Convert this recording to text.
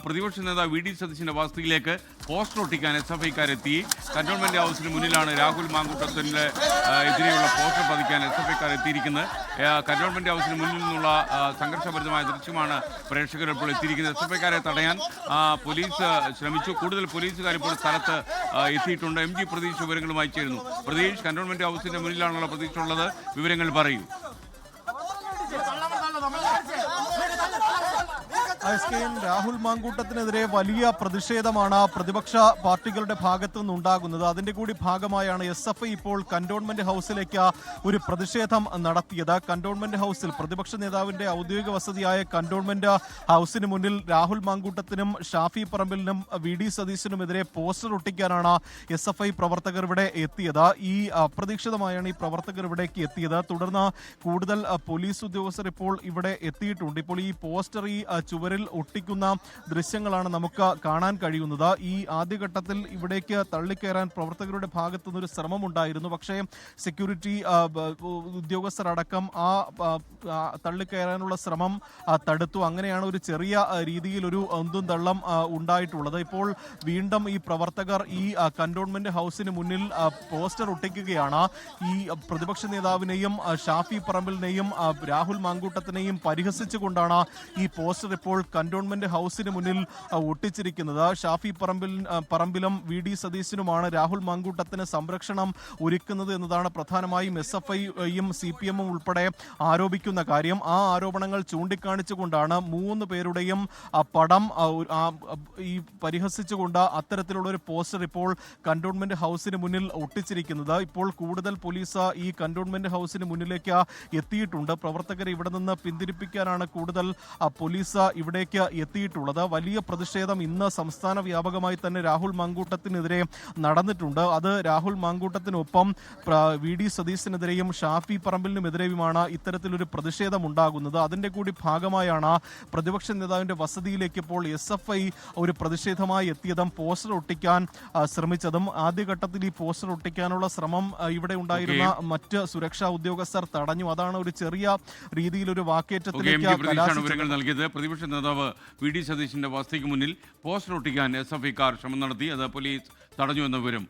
പ്രതിപക്ഷ നേതാവ് V D സതീശന്റെ വസതിയിലേക്ക് പോസ്റ്റർ ഒട്ടിക്കാൻ SFIക്കാരെത്തി. കന്റോൺമെന്റ് ഹൗസിന് മുന്നിലാണ് രാഹുൽ മാങ്കൂട്ടത്തിന് എതിരെയുള്ള പോസ്റ്റർ പതിക്കാൻ SFIക്കാർ എത്തിയിരിക്കുന്നത്. കന്റോൺമെന്റ് ഹൗസിന് മുന്നിൽ നിന്നുള്ള സംഘർഷഭരിതമായ ദൃശ്യമാണ് പ്രേക്ഷകർ ഇപ്പോൾ എത്തിയിരിക്കുന്നത്. SFIക്കാരെ തടയാൻ പോലീസ് ശ്രമിച്ചു. കൂടുതൽ പോലീസുകാർ ഇപ്പോൾ സ്ഥലത്ത് എത്തിയിട്ടുണ്ട്. MG പ്രതീഷ് വിവരങ്ങളുമായി ചേരുന്നു. പ്രതീഷ്, കന്റോൺമെന്റ് ഹൗസിന്റെ മുന്നിലാണുള്ള പ്രതീക്ഷ ഉള്ളത്, വിവരങ്ങൾ പറയൂ. രാഹുൽ മാങ്കൂട്ടത്തിനെതിരെ വലിയ പ്രതിഷേധമാണ് പ്രതിപക്ഷ പാർട്ടികളുടെ ഭാഗത്തു നിന്നുണ്ടാകുന്നത്. അതിന്റെ കൂടി ഭാഗമായാണ് SFI ഇപ്പോൾ കന്റോൺമെന്റ് ഹൗസിലേക്ക് ഒരു പ്രതിഷേധം നടത്തിയത്. കന്റോൺമെന്റ് ഹൗസിൽ പ്രതിപക്ഷ നേതാവിന്റെ ഔദ്യോഗിക വസതിയായ കന്റോൺമെന്റ് ഹൗസിന് മുന്നിൽ രാഹുൽ മാങ്കൂട്ടത്തിനും ഷാഫി പറമ്പിലിനും വി ഡി സതീശനുമെതിരെ പോസ്റ്റർ ഒട്ടിക്കാനാണ് SFI പ്രവർത്തകർ ഇവിടെ എത്തിയത്. ഈ അപ്രതീക്ഷിതമായാണ് ഈ പ്രവർത്തകർ ഇവിടേക്ക് എത്തിയത്. തുടർന്ന് കൂടുതൽ പോലീസ് ഉദ്യോഗസ്ഥർ ഇപ്പോൾ ഇവിടെ എത്തിയിട്ടുണ്ട്. ഇപ്പോൾ ഈ പോസ്റ്റർ ഈ ചുവരിൽ ഒട്ടിക്കുന്ന ദൃശ്യങ്ങളാണ് നമുക്ക് കാണാൻ കഴിയുന്നത്. ഈ ആദ്യഘട്ടത്തിൽ ഇവിടേക്ക് തള്ളിക്കയറാൻ പ്രവർത്തകരുടെ ഭാഗത്തു നിന്നൊരു ശ്രമമുണ്ടായിരുന്നു. പക്ഷേ സെക്യൂരിറ്റി ഉദ്യോഗസ്ഥരടക്കം ആ തള്ളിക്കയറാനുള്ള ശ്രമം തടുത്തു. അങ്ങനെയാണ് ഒരു ചെറിയ രീതിയിൽ ഒരു ഒന്നും തള്ളം ഉണ്ടായിട്ടുള്ളത്. ഇപ്പോൾ വീണ്ടും ഈ പ്രവർത്തകർ ഈ കന്റോൺമെന്റ് ഹൗസിന് മുന്നിൽ പോസ്റ്റർ ഒട്ടിക്കുകയാണ്. ഈ പ്രതിപക്ഷ നേതാവിനെയും ഷാഫി പറമ്പിലിനെയും രാഹുൽ മാങ്കൂട്ടത്തിനെയും പരിഹസിച്ചുകൊണ്ടാണ് ഈ പോസ്റ്റർ ഇപ്പോൾ കന്റോൺമെന്റ് ഹൗസിന് മുന്നിൽ ഒട്ടിച്ചിരിക്കുന്നത്. ഷാഫി പറമ്പിലും വി ഡി സതീശനുമാണ് രാഹുൽ മാങ്കൂട്ടത്തിന് സംരക്ഷണം ഒരുക്കുന്നത് എന്നതാണ് പ്രധാനമായും SFIയും CPM ഉൾപ്പെടെ ആരോപിക്കുന്ന കാര്യം. ആ ആരോപണങ്ങൾ ചൂണ്ടിക്കാണിച്ചുകൊണ്ടാണ് 3 പേരുടെയും പടം ഈ പരിഹസിച്ചുകൊണ്ട് അത്തരത്തിലുള്ള ഒരു പോസ്റ്റർ ഇപ്പോൾ കന്റോൺമെന്റ് ഹൗസിന് മുന്നിൽ ഒട്ടിച്ചിരിക്കുന്നത്. ഇപ്പോൾ കൂടുതൽ പോലീസ് ഈ കന്റോൺമെന്റ് ഹൗസിന് മുന്നിലേക്ക് എത്തിയിട്ടുണ്ട്. പ്രവർത്തകരെ ഇവിടെ നിന്ന് പിന്തിരിപ്പിക്കാനാണ് കൂടുതൽ പോലീസ് ഇവിടേക്ക് എത്തിയിട്ടുള്ളത്. വലിയ പ്രതിഷേധം ഇന്ന് സംസ്ഥാന വ്യാപകമായി തന്നെ രാഹുൽ മാങ്കൂട്ടത്തിനെതിരെ നടന്നിട്ടുണ്ട്. അത് രാഹുൽ മാങ്കൂട്ടത്തിനൊപ്പം വി ഡി സതീശനെതിരെയും ഷാഫി പറമ്പിലിനുമെതിരെയുമാണ് ഇത്തരത്തിലൊരു പ്രതിഷേധം ഉണ്ടാകുന്നത്. അതിന്റെ കൂടി ഭാഗമായാണ് പ്രതിപക്ഷ നേതാവിന്റെ വസതിയിലേക്ക് ഇപ്പോൾ SFI ഒരു പ്രതിഷേധമായി എത്തിയതും പോസ്റ്റർ ഒട്ടിക്കാൻ ശ്രമിച്ചതും. ആദ്യഘട്ടത്തിൽ ഈ പോസ്റ്റർ ഒട്ടിക്കാനുള്ള ശ്രമം ഇവിടെ ഉണ്ടായിരുന്ന മറ്റ് സുരക്ഷാ ഉദ്യോഗസ്ഥർ തടഞ്ഞു. അതാണ് ഒരു ചെറിയ രീതിയിലൊരു വാക്കേറ്റത്തിലേക്ക് നൽകിയത്. പ്രതിപക്ഷ നേതാവ് വി ഡി സതീശന്റെ വസതിക്ക് മുന്നിൽ പോസ്റ്റർ ഒട്ടിക്കാൻ SFIക്കാർ ശ്രമം നടത്തി. അത് പോലീസ് തടഞ്ഞു എന്ന വിവരം.